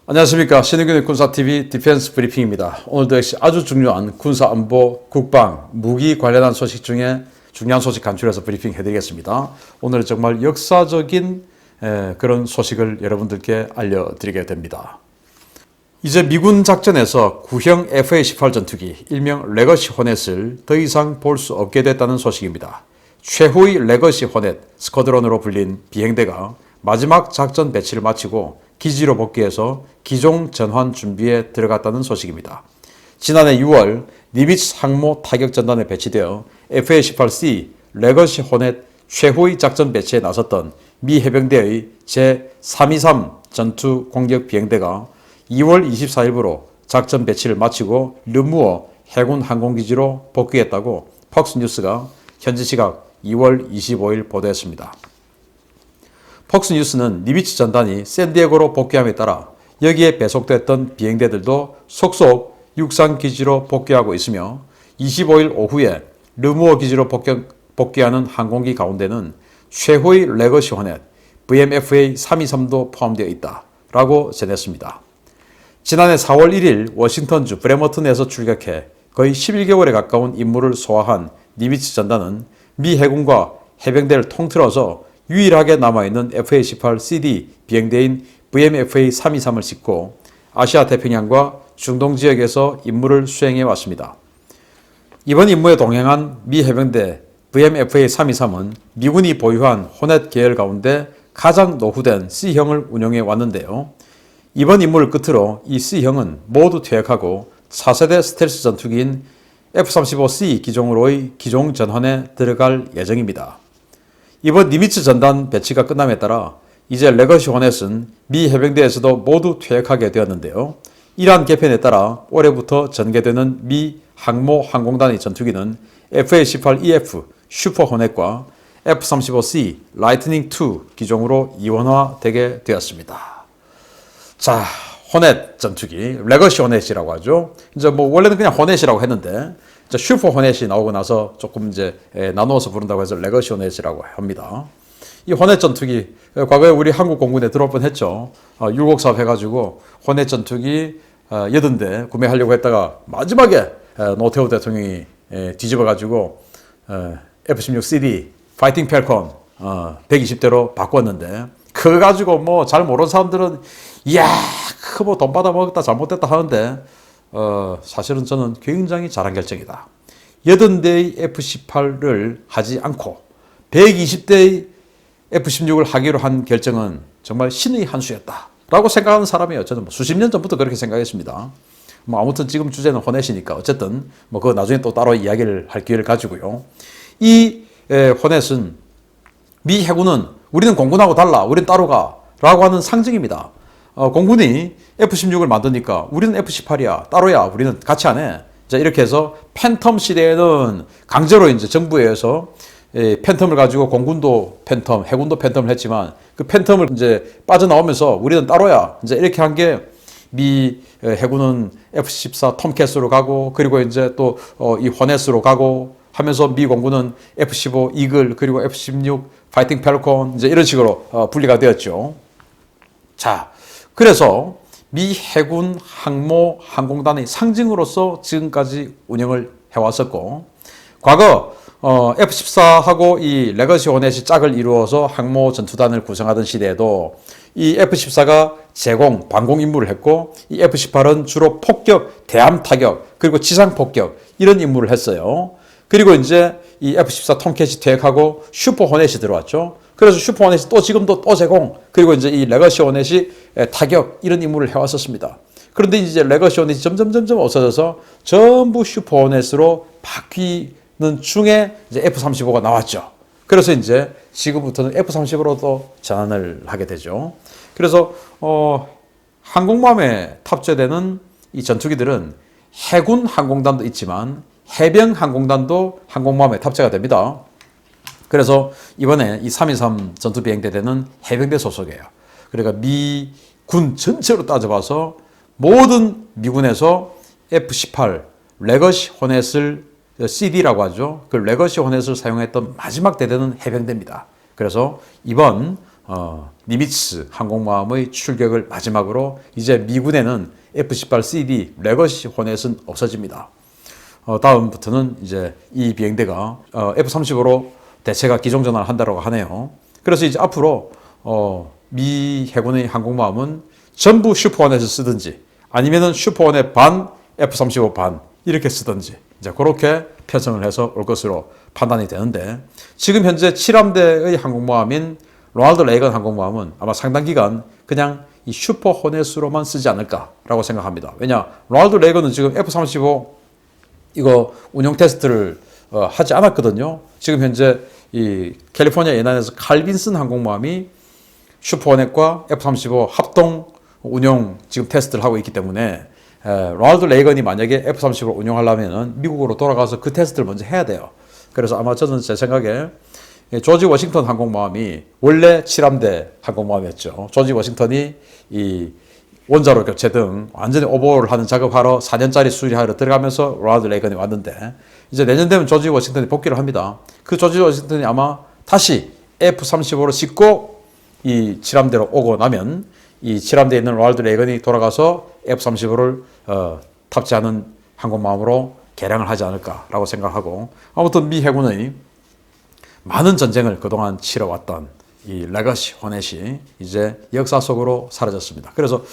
안녕하십니까. 신의균의 군사TV 디펜스 브리핑입니다. 오늘도 역시 아주 중요한 군사안보, 국방, 무기 관련한 소식 중에 중요한 소식 간추려서 브리핑 해드리겠습니다. 오늘은 정말 역사적인 그런 소식을 여러분들께 알려드리게 됩니다. 이제 미군 작전에서 구형 F-18 전투기, 일명 레거시 호넷을 더 이상 볼 수 없게 됐다는 소식입니다. 최후의 레거시 호넷 스쿼드론으로 불린 비행대가 마지막 작전 배치를 마치고 기지로 복귀해서 기종 전환 준비에 들어갔다는 소식입니다. 지난해 6월 니미츠 항모 타격 전단에 배치되어 F-18C 레거시 호넷 최후의 작전 배치에 나섰던 미 해병대의 제323 전투 공격 비행대가 2월 24일부로 작전 배치를 마치고 르무어 해군 항공기지로 복귀했다고 폭스뉴스가 현지 시각 2월 25일 보도했습니다. 폭스뉴스는 니미츠 전단이 샌디에고로 복귀함에 따라 여기에 배속됐던 비행대들도 속속 육상기지로 복귀하고 있으며 25일 오후에 르무어 기지로 복귀하는 항공기 가운데는 최후의 레거시 호넷 VMFA 323도 포함되어 있다라고 전했습니다. 지난해 4월 1일 워싱턴주 브레머튼에서 출격해 거의 11개월에 가까운 임무를 소화한 니미츠 전단은 미 해군과 해병대를 통틀어서 유일하게 남아있는 F-18CD 비행대인 VMFA 323을 싣고 아시아 태평양과 중동 지역에서 임무를 수행해 왔습니다. 이번 임무에 동행한 미 해병대 VMFA 323은 미군이 보유한 호넷 계열 가운데 가장 노후된 C형을 운용해 왔는데요. 이번 임무를 끝으로 이 C형은 모두 퇴역하고 4세대 스텔스 전투기인 F-35C 기종으로의 기종 전환에 들어갈 예정입니다. 이번 니미츠 전단 배치가 끝남에 따라 이제 레거시 호넷은 미 해병대에서도 모두 퇴역하게 되었는데요. 이러한 개편에 따라 올해부터 전개되는 미 항모 항공단의 전투기는 F-18EF 슈퍼 호넷과 F-35C 라이트닝 2 기종으로 이원화되게 되었습니다. 자, 호넷 전투기, 레거시 호넷이라고 하죠. 이제 원래는 그냥 호넷이라고 했는데 슈퍼 호넷이 나오고 나서 조금 이제 나누어서 부른다고 해서 레거시 호넷이라고 합니다. 이 호넷 전투기 과거에 우리 한국 공군에 들어올 뻔했죠. 6억 사업 해가지고 호넷 전투기 80대 구매하려고 했다가 마지막에 노태우 대통령이 뒤집어가지고 F-16CD 파이팅 펠컨 120대로 바꿨는데 그거 가지고 잘 모르는 사람들은 이야 그거 돈 받아 먹었다 잘못됐다 하는데 사실은 저는 굉장히 잘한 결정이다. 80대의 F-18을 하지 않고 120대의 F-16을 하기로 한 결정은 정말 신의 한 수였다 라고 생각하는 사람이에요. 저는 수십 년 전부터 그렇게 생각했습니다. 아무튼 지금 주제는 호넷이니까 어쨌든 그거 나중에 또 따로 이야기를 할 기회를 가지고요. 이 호넷은 미 해군은 우리는 공군하고 달라 우리는 따로 가 라고 하는 상징입니다. 공군이 F-16을 만드니까 우리는 F-18이야 따로야 우리는 같이 안 해. 자, 이렇게 해서 팬텀 시대에는 강제로 이제 정부에서 팬텀을 가지고 공군도 팬텀, 해군도 팬텀을 했지만 그 팬텀을 이제 빠져나오면서 우리는 따로야 이제 이렇게 한 게 미 해군은 F-14 톰캣으로 가고 그리고 이제 또 이 호넷으로 가고 하면서 미 공군은 F-15 이글 그리고 F-16 파이팅 펠컨 이제 이런 식으로 분리가 되었죠. 자, 그래서 미 해군 항모 항공단의 상징으로서 지금까지 운영을 해왔었고 과거 F-14하고 이 레거시 호넷이 짝을 이루어서 항모 전투단을 구성하던 시대에도 이 F-14가 제공, 방공 임무를 했고 이 F-18은 주로 폭격, 대함 타격, 그리고 지상 폭격 이런 임무를 했어요. 그리고 이제 이 F-14 톰캣이 퇴역하고 슈퍼 호넷이 들어왔죠. 그래서 슈퍼 호넷이 또 지금도 또 제공, 그리고 이제 이 레거시 호넷이 타격 이런 임무를 해왔었습니다. 그런데 이제 레거시 호넷이 점점 없어져서 전부 슈퍼 호넷으로 바뀌는 중에 이제 F-35가 나왔죠. 그래서 이제 지금부터는 F-35로 또 전환을 하게 되죠. 그래서 항공모함에 탑재되는 이 전투기들은 해군 항공단도 있지만 해병 항공단도 항공모함에 탑재가 됩니다. 그래서 이번에 이 323 전투비행대대는 해병대 소속이에요. 그러니까 미군 전체로 따져봐서 모든 미군에서 F-18 레거시 호넷을 CD라고 하죠. 그 레거시 호넷을 사용했던 마지막 대대는 해병대입니다. 그래서 이번 니미츠 항공모함의 출격을 마지막으로 이제 미군에는 F-18CD 레거시 호넷은 없어집니다. 다음부터는 이제 이 비행대가 F-35로 대체가 기종 전환을 한다고 하네요. 그래서 이제 앞으로 미 해군의 항공모함은 전부 슈퍼호넷을 쓰든지 아니면은 슈퍼호넷 반 F-35 반 이렇게 쓰든지 이제 그렇게 편성을 해서 올 것으로 판단이 되는데, 지금 현재 7함대의 항공모함인 로널드 레이건 항공모함은 아마 상당 기간 그냥 이 슈퍼호넷으로만 쓰지 않을까라고 생각합니다. 왜냐, 로널드 레이건은 지금 F-35 이거 운용 테스트를 하지 않았거든요. 지금 현재 이 캘리포니아 연안에서 칼빈슨 항공모함이 슈퍼호넷과 F-35 합동 운용 지금 테스트를 하고 있기 때문에 로널드 레이건이 만약에 F-35를 운용하려면 미국으로 돌아가서 그 테스트를 먼저 해야 돼요. 그래서 아마 저는 제 생각에 조지 워싱턴 항공모함이 원래 7함대 항공모함이었죠. 조지 워싱턴이 이 원자로 교체 등 완전히 오버홀을 하는 작업하러 4년짜리 수리하러 들어가면서 로널드 레이건이 왔는데, 이제 내년 되면 조지 워싱턴이 복귀를 합니다. 그 조지 워싱턴이 아마 다시 F-35로 싣고 이 7함대로 오고 나면 이 7함대에 있는 로널드 레이건이 돌아가서 F-35를 탑재하는 항공모함으로 개량을 하지 않을까라고 생각하고, 아무튼 미 해군의 많은 전쟁을 그동안 치러왔던 이 레거시 호넷이 이제 역사 속으로 사라졌습니다. 그래서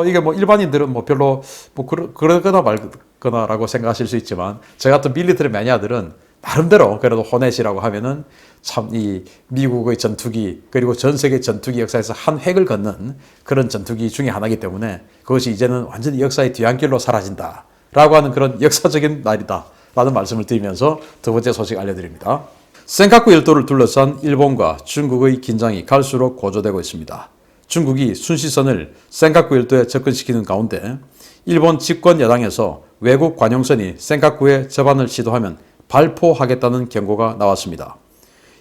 이게 뭐 일반인들은 뭐 별로 뭐 그러거나 말거나라고 생각하실 수 있지만, 저 같은 밀리터리 매니아들은 나름대로 그래도 호넷이라고 하면은 참 이 미국의 전투기 그리고 전 세계 전투기 역사에서 한 획을 걷는 그런 전투기 중에 하나이기 때문에 그것이 이제는 완전히 역사의 뒤안길로 사라진다라고 하는 그런 역사적인 날이다라는 말씀을 드리면서 두 번째 소식 알려드립니다. 센카쿠 열도를 둘러싼 일본과 중국의 긴장이 갈수록 고조되고 있습니다. 중국이 순시선을 센카쿠 열도에 접근시키는 가운데 일본 집권 여당에서 외국 관용선이 센카쿠에 접안을 시도하면 발포하겠다는 경고가 나왔습니다.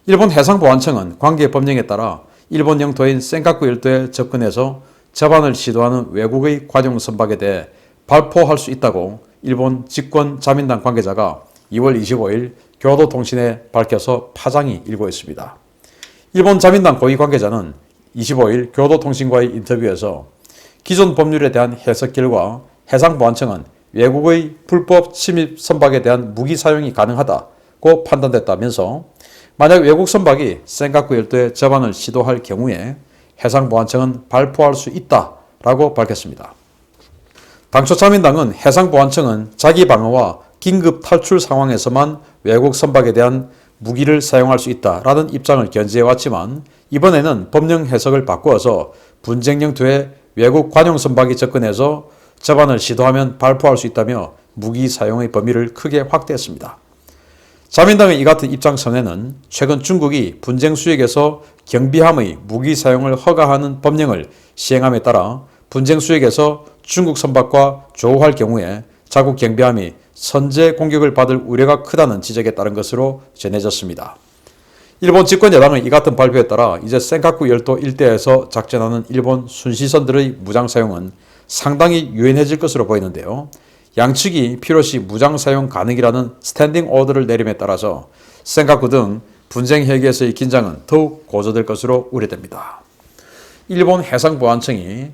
일본 해상보안청은 관계 법령에 따라 일본 영토인 센카쿠 열도에 접근해서 접안을 시도하는 외국의 관용 선박에 대해 발포할 수 있다고 일본 집권 자민당 관계자가 2월 25일 교도통신에 밝혀서 파장이 일고 있습니다. 일본 자민당 고위 관계자는 25일 교도통신과의 인터뷰에서 기존 법률에 대한 해석 결과 해상보안청은 외국의 불법 침입 선박에 대한 무기 사용이 가능하다고 판단됐다면서, 만약 외국 선박이 센카쿠 열도에 접안을 시도할 경우에 해상보안청은 발포할 수 있다라고 밝혔습니다. 당초 자민당은 해상보안청은 자기 방어와 긴급 탈출 상황에서만 외국 선박에 대한 무기를 사용할 수 있다라는 입장을 견지해왔지만, 이번에는 법령 해석을 바꾸어서 분쟁 영토에 외국 관용 선박이 접근해서 접안을 시도하면 발포할 수 있다며 무기 사용의 범위를 크게 확대했습니다. 자민당의 이 같은 입장 선회는 최근 중국이 분쟁 수역에서 경비함의 무기 사용을 허가하는 법령을 시행함에 따라 분쟁 수역에서 중국 선박과 조우할 경우에 자국 경비함이 선제 공격을 받을 우려가 크다는 지적에 따른 것으로 전해졌습니다. 일본 집권 여당의 이 같은 발표에 따라 이제 센카쿠 열도 일대에서 작전하는 일본 순시선들의 무장 사용은 상당히 유연해질 것으로 보이는데요. 양측이 필요시 무장 사용 가능이라는 스탠딩 오더를 내림에 따라서 센카쿠 등 분쟁 해결에서의 긴장은 더욱 고조될 것으로 우려됩니다. 일본 해상보안청이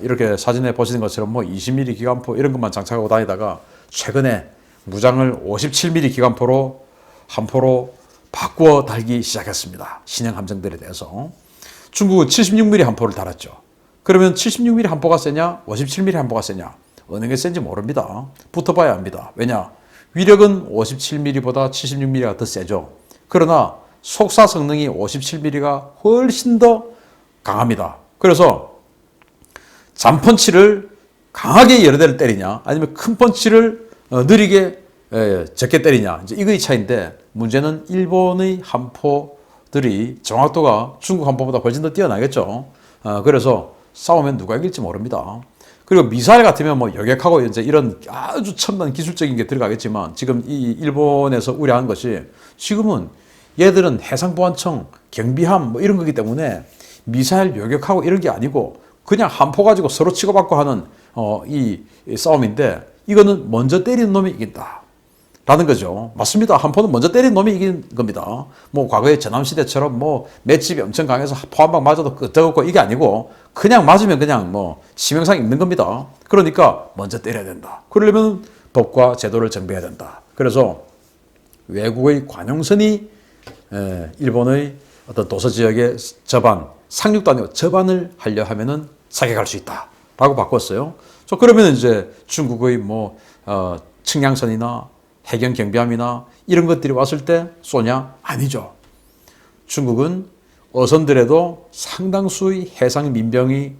이렇게 사진에 보시는 것처럼 뭐 20mm 기관포 이런 것만 장착하고 다니다가 최근에 무장을 57mm 기관포로 한 포로 바꾸어 달기 시작했습니다. 신형 함정들에 대해서. 중국은 76mm 한 포를 달았죠. 그러면 76mm 한 포가 세냐 57mm 한 포가 세냐, 어느 게 센지 모릅니다. 붙어봐야 합니다. 왜냐, 위력은 57mm보다 76mm가 더 세죠. 그러나 속사 성능이 57mm가 훨씬 더 강합니다. 그래서 잔펀치를 강하게 여러 대를 때리냐 아니면 큰 펀치를 느리게 적게 때리냐, 이제 이거의 차이인데, 문제는 일본의 함포들이 정확도가 중국 함포보다 훨씬 더 뛰어나겠죠. 그래서 싸우면 누가 이길지 모릅니다. 그리고 미사일 같으면 뭐 여객하고 이제 이런 아주 첨단 기술적인 게 들어가겠지만, 지금 이 일본에서 우려한 것이 지금은 얘들은 해상보안청, 경비함 뭐 이런 거기 때문에 미사일 요격하고 이런 게 아니고 그냥 함포 가지고 서로 치고받고 하는 이 싸움인데, 이거는 먼저 때리는 놈이 이긴다 라는 거죠. 맞습니다. 한포는 먼저 때린 놈이 이긴 겁니다. 뭐 과거에 전함시대처럼 뭐 맷집이 엄청 강해서 포한방 맞아도 끄떡없고 이게 아니고 그냥 맞으면 그냥 뭐 치명상 입는 겁니다. 그러니까 먼저 때려야 된다. 그러려면 법과 제도를 정비해야 된다. 그래서 외국의 관용선이 일본의 어떤 도서 지역의 저반, 상륙도 아니고 저반을 하려 하면은 사격할 수 있다. 라고 바꿨어요. 그러면 이제 중국의 뭐 측량선이나 해경 경비함이나 이런 것들이 왔을 때 쏘냐? 아니죠. 중국은 어선들에도 상당수의 해상 민병이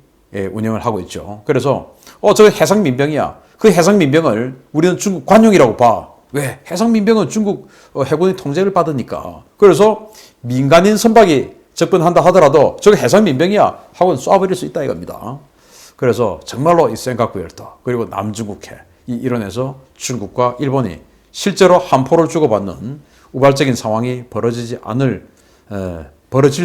운영을 하고 있죠. 그래서 저 해상 민병이야. 그 해상 민병을 우리는 중국 관용이라고 봐. 왜? 해상 민병은 중국 해군의 통제를 받으니까. 그래서 민간인 선박이 접근한다 하더라도 저거 해상 민병이야 하고 쏴버릴 수 있다 이겁니다. 그래서 정말로 이 센카쿠 열도 그리고 남중국해 이 일원에서 중국과 일본이 실제로 함포를 주고받는 우발적인 상황이 벌어질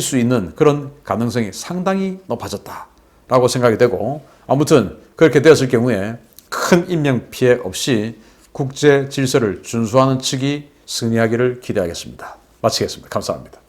수 있는 그런 가능성이 상당히 높아졌다라고 생각이 되고, 아무튼 그렇게 되었을 경우에 큰 인명 피해 없이 국제 질서를 준수하는 측이 승리하기를 기대하겠습니다. 마치겠습니다. 감사합니다.